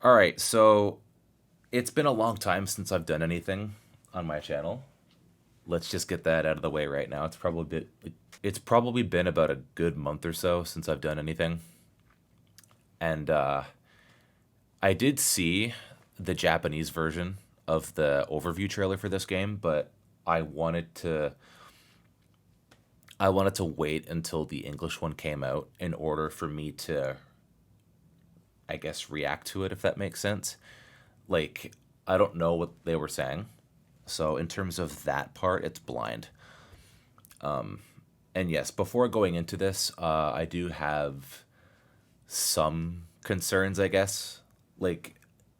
All right, so it's been a long time since I've done anything on my channel. Let's just get that out of the way right now. It's probably been about a good month or so since I've done anything. And I did see the Japanese version of the overview trailer for this game, but I wanted to I wanted to wait until the English one came out in order for me to, I guess, react to it, if that makes sense. Like, I don't know what they were saying. So in terms of that part, it's blind. And yes, before going into this, I do have some concerns, I guess. Like,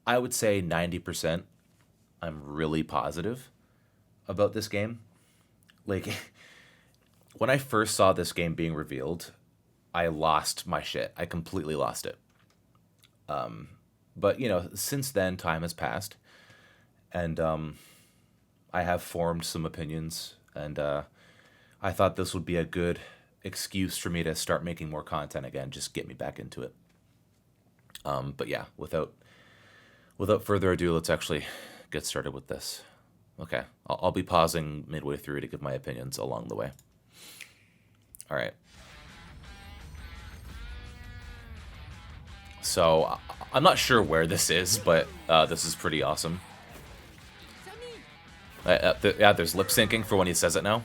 I would say 90% I'm really positive about this game. Like, when I first saw this game being revealed, I lost my shit. I completely lost it. But, since then, time has passed. And I have formed some opinions. And I thought this would be a good excuse for me to start making more content again, just get me back into it. But yeah, without further ado, let's actually get started with this. Okay, I'll be pausing midway through to give my opinions along the way. All right. So I'm not sure where this is, but this is pretty awesome. Yeah, there's lip syncing for when he says it now.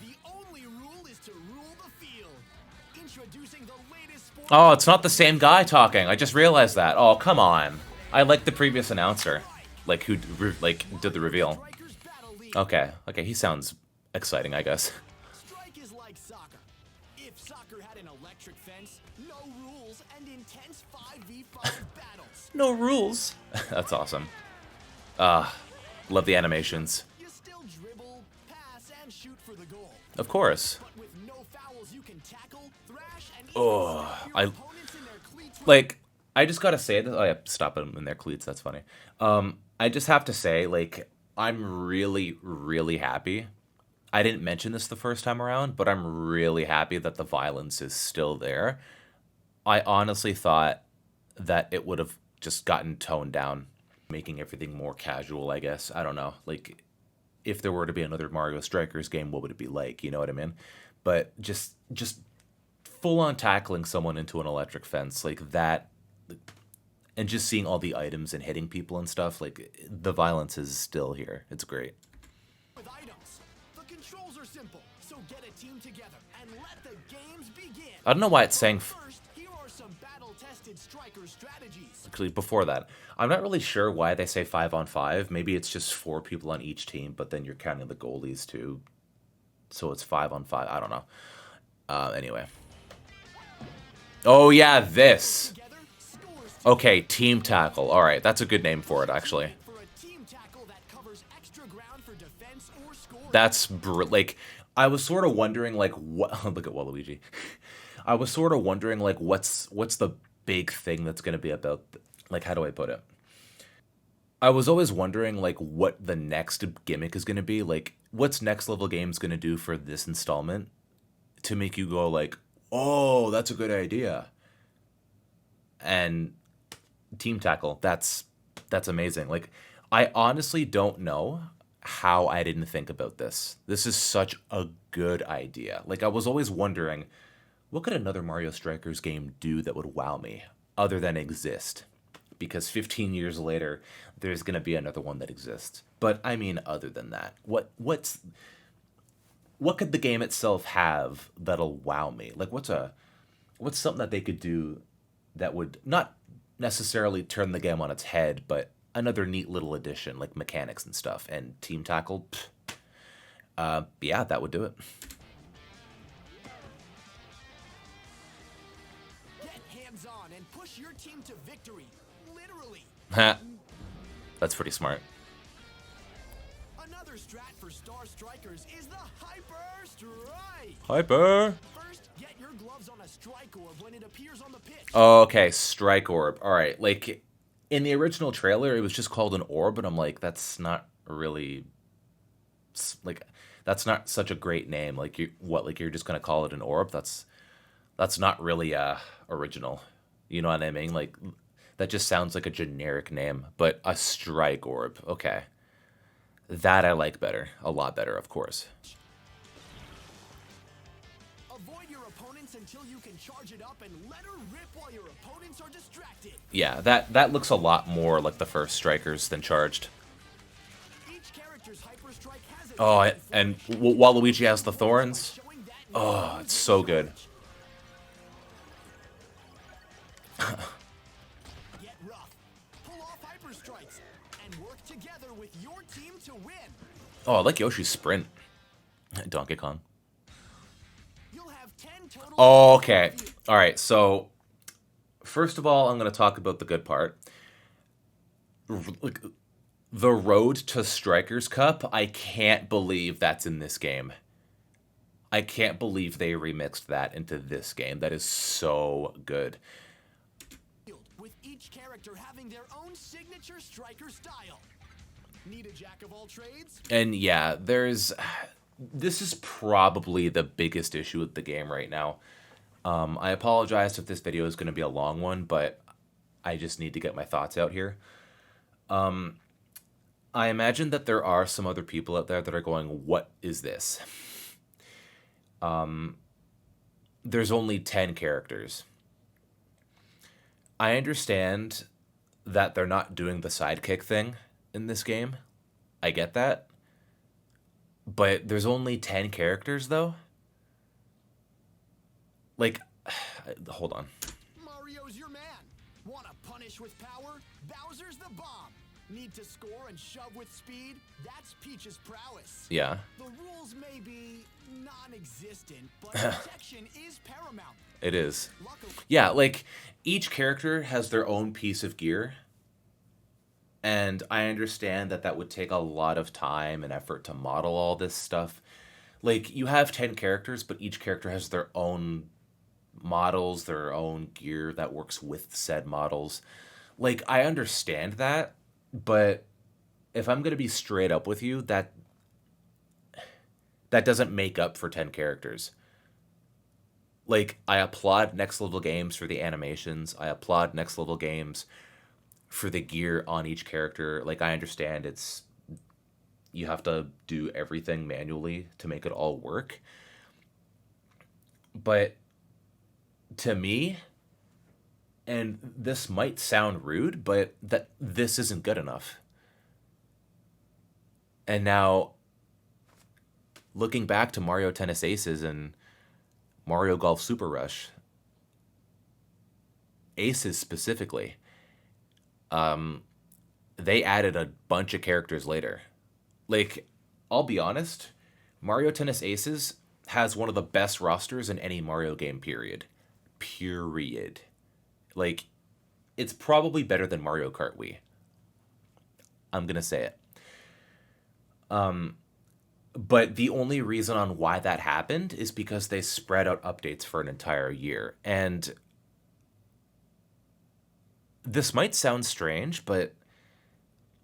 Oh, it's not the same guy talking. I just realized that. Oh, come on. I like the previous announcer, like who did the reveal. Okay, okay, he sounds exciting, I guess. Strike is like soccer. If soccer had an electric fence, no rules, and intense 5v5 battles. No rules. That's awesome. Love the animations. You still dribble, pass, and shoot for the goal. Of course. But with no fouls, you can tackle, thrash, and Oh, your I opponents in their cleats with like. I just gotta say that. Oh yeah, stop them in their cleats. That's funny. I just have to say, like, I'm really, really happy. I didn't mention this the first time around, but I'm really happy that the violence is still there. I honestly thought that it would have just gotten toned down, making everything more casual, I guess. I don't know. Like, if there were to be another Mario Strikers game, what would it be like? You know what I mean? But just full on tackling someone into an electric fence like that, and just seeing all the items and hitting people and stuff, like the violence is still here. It's great. items. The controls are simple, so get a team together and let the games begin. I don't know why it's saying First, here are some battle-tested striker strategies. actually before that. I'm not really sure why they say 5 on 5. Maybe it's just 4 people on each team, but then you're counting the goalies too, so it's 5 on 5. I don't know. Anyway. Oh yeah, this. Together, scores Okay, team tackle. All right, that's a good name for it, actually. for a team tackle that covers extra ground for defense or scoring. Like, I was sort of wondering, like, what? Look at Waluigi. I was sort of wondering, like, what's the big thing that's going to be about? Like, how do I put it? I was always wondering, like, what the next gimmick is going to be. Like, what's Next Level Games going to do for this installment to make you go, like, oh, that's a good idea. And team tackle, that's amazing. Like, I honestly don't know how I didn't think about this. This is such a good idea. Like, I was always wondering, what could another Mario Strikers game do that would wow me other than exist? Because 15 years later, there's going to be another one that exists. But I mean, other than that, what could the game itself have that'll wow me? Like, what's something that they could do that would not necessarily turn the game on its head, but another neat little addition, like mechanics and stuff. And team tackle, yeah, that would do it. Get hands-on and push your team to victory. Literally. Ha, that's pretty smart. Another strat for Star Strikers is the Hyper Strike. Hyper. First, get your gloves on a strike orb when it appears on the pitch. Okay, strike orb. All right, like in the original trailer, it was just called an orb, and I'm like, that's not really like that's not such a great name. Like like you're just gonna call it an orb? That's not really original. You know what I mean? Like That just sounds like a generic name, but a strike orb. Okay. That I like better. A lot better, of course. Avoid your opponents until you can charge it up and let her rip while your opponents are distracted. Yeah, that looks a lot more like the first strikers than charged. Each character's hyper strike has a Oh, and Waluigi has the thorns. Oh, it's so good. Get rough. Pull off hyper strikes and work together with your team to win. Oh, I like Yoshi's sprint. Donkey Kong. You'll have 10 total. Oh, okay. All right. So, first of all, I'm going to talk about the good part. The road to Strikers Cup, I can't believe that's in this game. I can't believe they remixed that into this game. That is so good. With each character having their own signature striker style. Need a jack of all trades? And yeah, this is probably the biggest issue with the game right now. I apologize if this video is going to be a long one, but I just need to get my thoughts out here. I imagine that there are some other people out there that are going, what is this? There's only 10 characters. I understand that they're not doing the sidekick thing in this game. I get that. But there's only 10 characters, though? Like, hold on. Mario's your man. Want to punish with power? Bowser's the bomb. Need to score and shove with speed? That's Peach's prowess. Yeah. The rules may be non-existent, but protection is paramount. It is. Luckily, Yeah, like, each character has their own piece of gear. And I understand that that would take a lot of time and effort to model all this stuff. Like, you have 10 characters, but each character has their own models, their own gear that works with said models. Like, I understand that, but if I'm going to be straight up with you, that doesn't make up for 10 characters. Like, I applaud Next Level Games for the animations. I applaud Next Level Games for the gear on each character. Like, I understand you have to do everything manually to make it all work. But to me, and this might sound rude, but this isn't good enough. And now, looking back to Mario Tennis Aces and Mario Golf Super Rush, Aces specifically, they added a bunch of characters later. Like, I'll be honest, Mario Tennis Aces has one of the best rosters in any Mario game, period. Period. Like, it's probably better than Mario Kart Wii. I'm gonna say it. But the only reason on why that happened is because they spread out updates for an entire year. And this might sound strange, but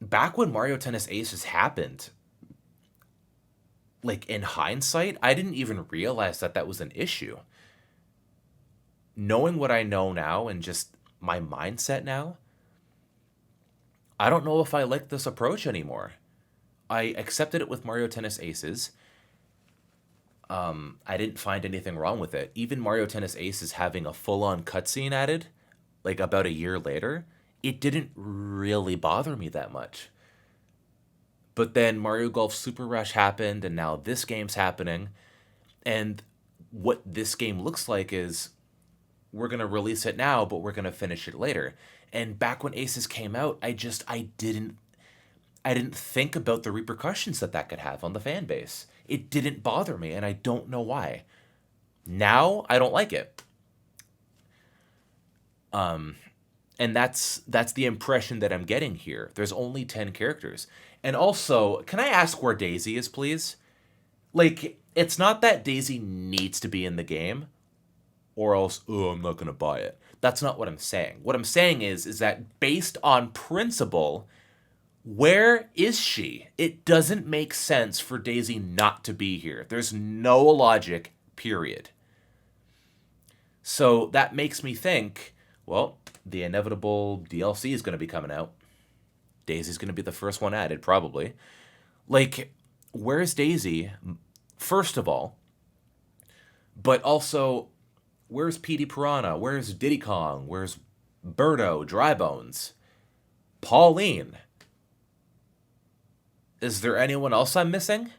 back when Mario Tennis Aces happened, like, in hindsight, I didn't even realize that that was an issue. Knowing what I know now and just my mindset now, I don't know if I like this approach anymore. I accepted it with Mario Tennis Aces. I didn't find anything wrong with it. Even Mario Tennis Aces having a full-on cutscene added, like, about a year later, it didn't really bother me that much. But then Mario Golf Super Rush happened, and now this game's happening. And what this game looks like is, we're going to release it now, but we're going to finish it later. And back when Aces came out, I didn't think about the repercussions that could have on the fan base. It didn't bother me, and I don't know why. Now, I don't like it. And that's the impression that I'm getting here. There's only 10 characters. And also, can I ask where Daisy is, please? Like, it's not that Daisy needs to be in the game, or else, oh, I'm not going to buy it. That's not what I'm saying. What I'm saying is that based on principle, where is she? It doesn't make sense for Daisy not to be here. There's no logic, period. So that makes me think, well, the inevitable DLC is going to be coming out. Daisy's going to be the first one added, probably. Like, where's Daisy, first of all? But also, where's Petey Piranha? Where's Diddy Kong? Where's Birdo, Drybones? Pauline? Is there anyone else I'm missing?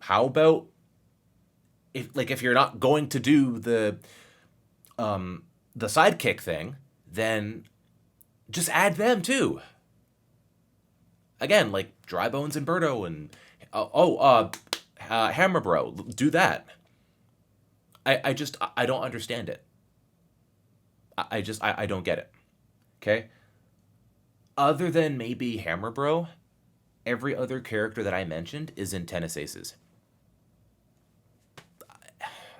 How about if you're not going to do the sidekick thing, then just add them too. Again, like Drybones and Birdo and Hammer Bro, do that. I don't understand it. I don't get it. Okay? Other than maybe Hammer Bro, every other character that I mentioned is in Tennis Aces.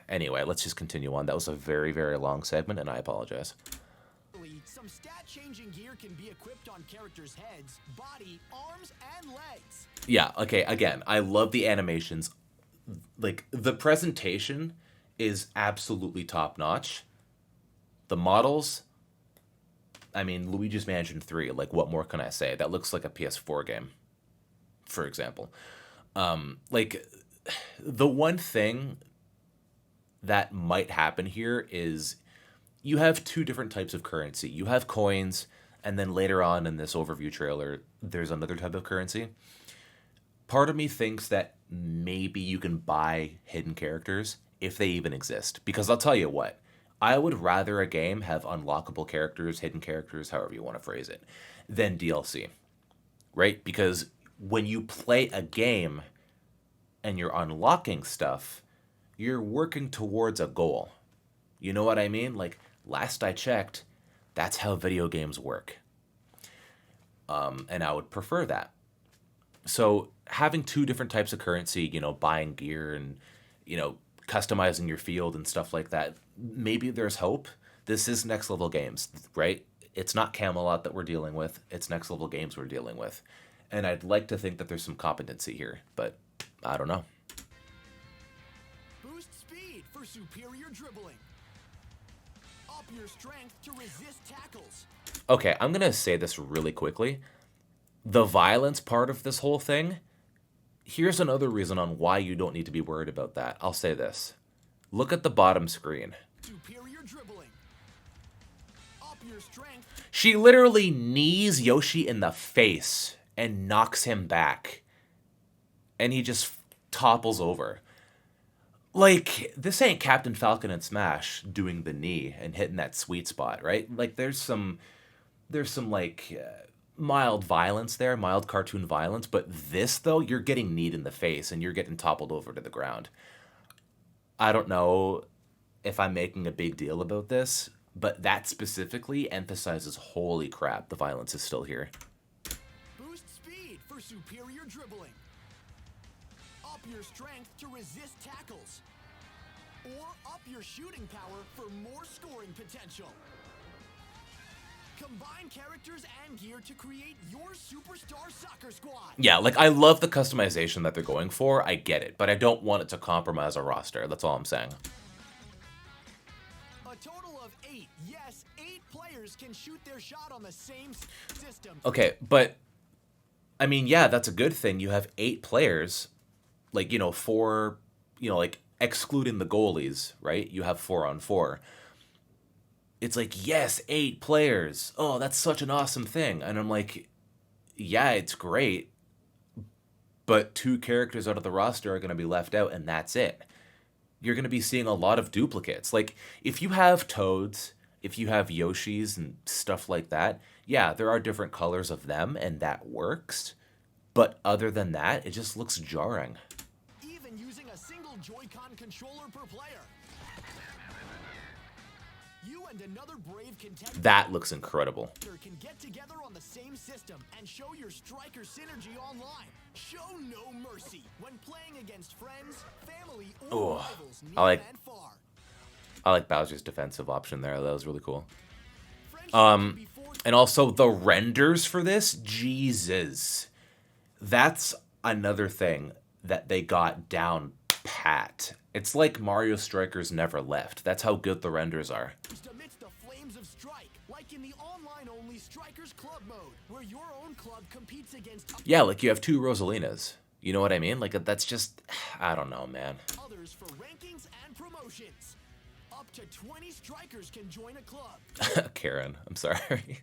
Anyway, let's just continue on. That was a very, very long segment, and I apologize. Some stat-changing gear can be equipped on characters' heads, body, arms, and legs. Yeah, okay, again, I love the animations. Like, the presentation is absolutely top-notch. The models, I mean, Luigi's Mansion 3, like, what more can I say? That looks like a PS4 game, for example. Like, the one thing that might happen here is you have two different types of currency. You have coins, and then later on in this overview trailer, there's another type of currency. Part of me thinks that maybe you can buy hidden characters, if they even exist. Because I'll tell you what, I would rather a game have unlockable characters, hidden characters, however you want to phrase it, than DLC. Right? Because when you play a game and you're unlocking stuff, you're working towards a goal. You know what I mean? Like, last I checked, that's how video games work. And I would prefer that. So having two different types of currency, you know, buying gear and, you know, customizing your field and stuff like that, maybe there's hope. This is Next Level Games, right? It's not Camelot that we're dealing with. It's Next Level Games we're dealing with. And I'd like to think that there's some competency here, but I don't know. Boost speed for superior dribbling. Up your strength to resist tackles. Okay, I'm going to say this really quickly. The violence part of this whole thing, here's another reason on why you don't need to be worried about that. I'll say this. Look at the bottom screen. Superior dribbling. Up your strength. She literally knees Yoshi in the face and knocks him back. And he just topples over. Like, this ain't Captain Falcon and Smash doing the knee and hitting that sweet spot, right? Like, there's some like, mild violence there, mild cartoon violence, but this, though, you're getting kneed in the face and you're getting toppled over to the ground. I don't know if I'm making a big deal about this, but that specifically emphasizes, holy crap, the violence is still here. Boost speed for superior dribbling. Up your strength to resist tackles. Or up your shooting power for more scoring potential. Combine characters and gear to create your superstar soccer squad. Yeah, like, I love the customization that they're going for. I get it, but I don't want it to compromise a roster. That's all I'm saying. A total of 8. Yes, 8 players can shoot their shot on the same system. Okay, but, I mean, yeah, that's a good thing. You have 8 players, like, you know, 4, you know, like, excluding the goalies, right? You have 4-on-4. It's like, yes, 8 players. Oh, that's such an awesome thing. And I'm like, yeah, it's great. But 2 characters out of the roster are going to be left out, and that's it. You're going to be seeing a lot of duplicates. Like, if you have Toads, if you have Yoshis and stuff like that, yeah, there are different colors of them, and that works. But other than that, it just looks jarring. Even using a single Joy-Con controller per player. You and another brave contender That looks incredible. can get together on the same system and show your striker synergy online. Show no mercy when playing against friends, family, or Ooh, rivals near I like- and far. I like Bowser's defensive option there. That was really cool. Friendship can be forged And also the renders for this, Jesus. That's another thing that they got down pat. It's like Mario Strikers never left. That's how good the renders are. Amidst the flames of strike, like in the online-only Strikers Club mode, where your own club competes against Yeah, like you have two Rosalinas. You know what I mean? Like that's just, I don't know, man. others for rankings and promotions. Up to 20 strikers can join a club. Karen, I'm sorry.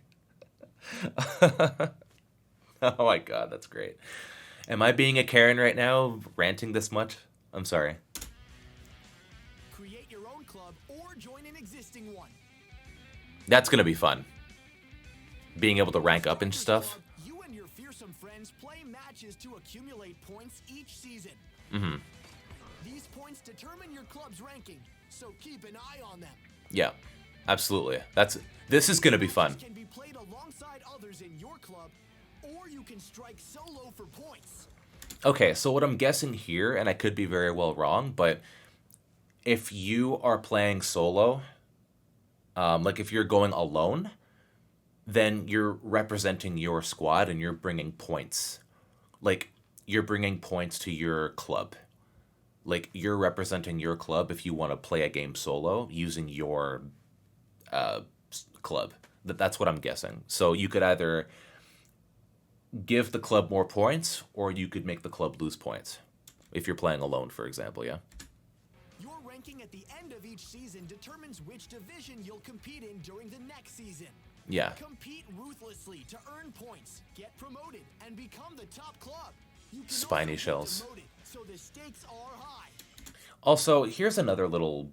Oh my god, that's great. Am I being a Karen right now, ranting this much? I'm sorry. Create your own club or join an existing one. That's gonna be fun. Being able to rank up and stuff. Club, you and your fearsome friends play matches to accumulate points each season. Mm-hmm. These points determine your club's ranking, so keep an eye on them. Yeah, absolutely. This is gonna be fun. Can be played alongside others in your club, or you can strike solo for points. Okay, so what I'm guessing here, and I could be very well wrong, but if you are playing solo, like if you're going alone, then you're representing your squad and you're bringing points. Like, you're bringing points to your club. Like, you're representing your club if you want to play a game solo using your club. That's what I'm guessing. So you could either give the club more points, or you could make the club lose points. If you're playing alone, for example, yeah? Your ranking at the end of each season determines which division you'll compete in during the next season. Yeah. Compete ruthlessly to earn points, get promoted, and become the top club. You can Spiny also get shells. demoted, so the stakes are high. Also, here's another little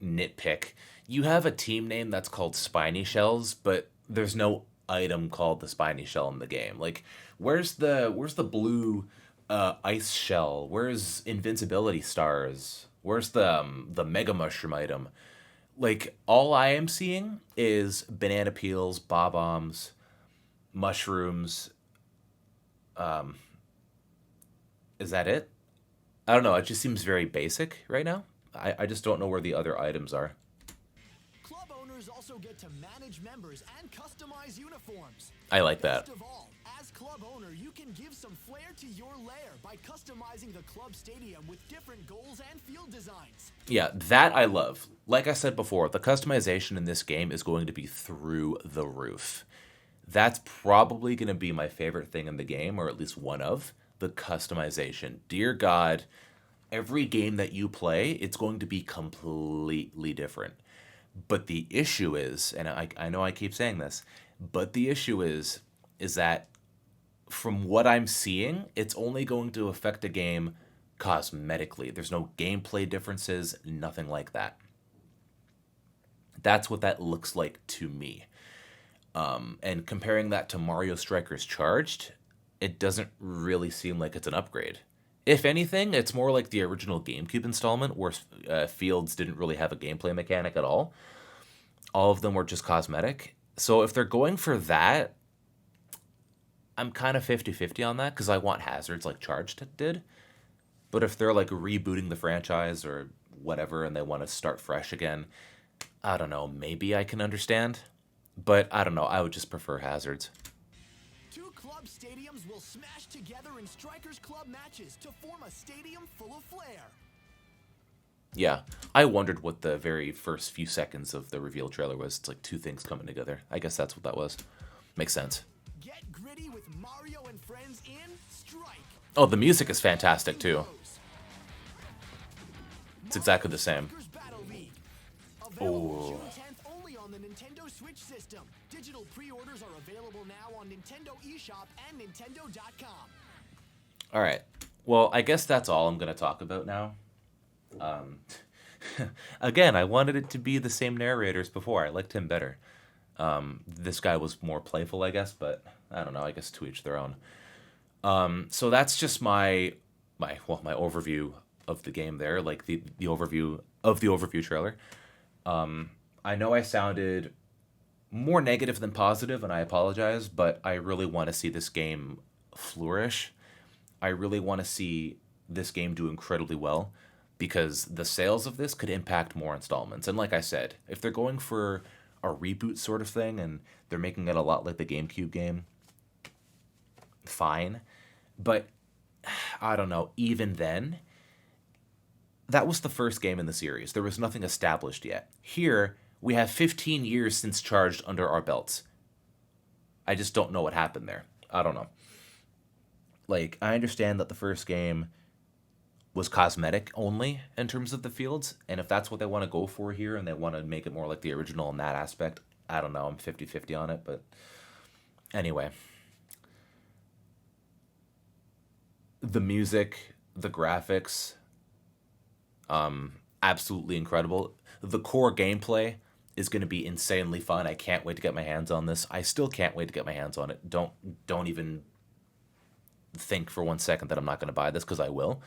nitpick. You have a team name that's called Spiny Shells, but there's no item called the Spiny Shell in the game. Like, where's the blue ice shell? Where's invincibility stars? Where's the mega mushroom item? Like, all I am seeing is banana peels, bob-ombs, mushrooms. Is that it? I don't know. It just seems very basic right now. I just don't know where the other items are. Club owners also get to manage members and customize uniforms. I like that. Best of all, as club owner, you can give some flair to your lair by customizing the club stadium with different goals and field designs. Yeah, that I love. Like I said before, the customization in this game is going to be through the roof. That's probably going to be my favorite thing in the game, or at least one of, the customization. Dear God, every game that you play, it's going to be completely different. But the issue is, and I know I keep saying this, but the issue is that from what I'm seeing, it's only going to affect a game cosmetically. There's no gameplay differences, nothing like that. That's what that looks like to me. And comparing that to Mario Strikers Charged, it doesn't really seem like it's an upgrade. If anything, it's more like the original GameCube installment, where Fields didn't really have a gameplay mechanic at all. All of them were just cosmetic. So if they're going for that, I'm kind of 50-50 on that, because I want hazards like Charged did. But if they're like rebooting the franchise or whatever and they want to start fresh again, I don't know, maybe I can understand. But I don't know, I would just prefer hazards. Two club stadiums will smash together in Strikers Club matches to form a stadium full of flair. Yeah, I wondered what the very first few seconds of the reveal trailer was. It's like two things coming together. I guess that's what that was. Makes sense. Get gritty with Mario and friends in Strike. Oh, the music is fantastic too. It's exactly the same. Strikers Battle League. Available Oh. June 10th only on the Nintendo Switch system. Digital pre-orders are available now on Nintendo eShop and Nintendo.com. All right. Well, I guess that's all I'm going to talk about now. Again, I wanted it to be the same narrator as before. I liked him better. This guy was more playful, I guess, but I don't know. I guess to each their own. So that's just my overview of the game there, like the overview of the overview trailer. I know I sounded more negative than positive, and I apologize, but I really want to see this game flourish. I really want to see this game do incredibly well, because the sales of this could impact more installments. And like I said, if they're going for a reboot sort of thing and they're making it a lot like the GameCube game, fine. But I don't know, even then, that was the first game in the series. There was nothing established yet. Here, we have 15 years since Charged under our belts. I just don't know what happened there. I don't know. Like, I understand that the first game was cosmetic only in terms of the fields, and if that's what they want to go for here and they want to make it more like the original in that aspect, I don't know. I'm 50-50 on it, but anyway. The music, the graphics, absolutely incredible. The core gameplay is going to be insanely fun. I can't wait to get my hands on this. I still can't wait to get my hands on it. Don't even think for 1 second that I'm not going to buy this, because I will.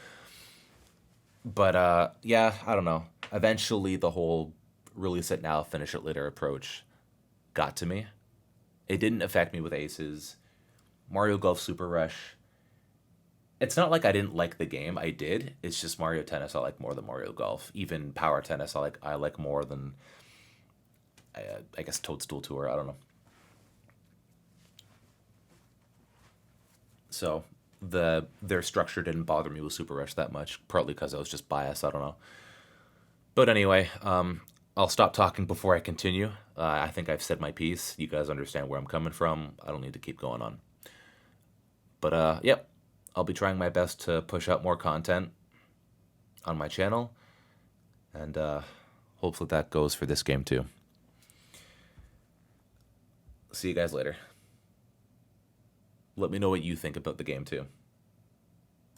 But yeah, I don't know. Eventually, the whole release it now, finish it later approach got to me. It didn't affect me with Aces. Mario Golf Super Rush. It's not like I didn't like the game. I did. It's just Mario Tennis I like more than Mario Golf. Even Power Tennis I like more than I guess Toadstool Tour. I don't know. So their structure didn't bother me with Super Rush that much, partly because I was just biased. I don't know. But anyway, I'll stop talking before I continue. I think I've said my piece. You guys understand where I'm coming from. I don't need to keep going on. But yep, I'll be trying my best to push out more content on my channel, and hopefully that goes for this game too. See you guys later. Let me know what you think about the game too.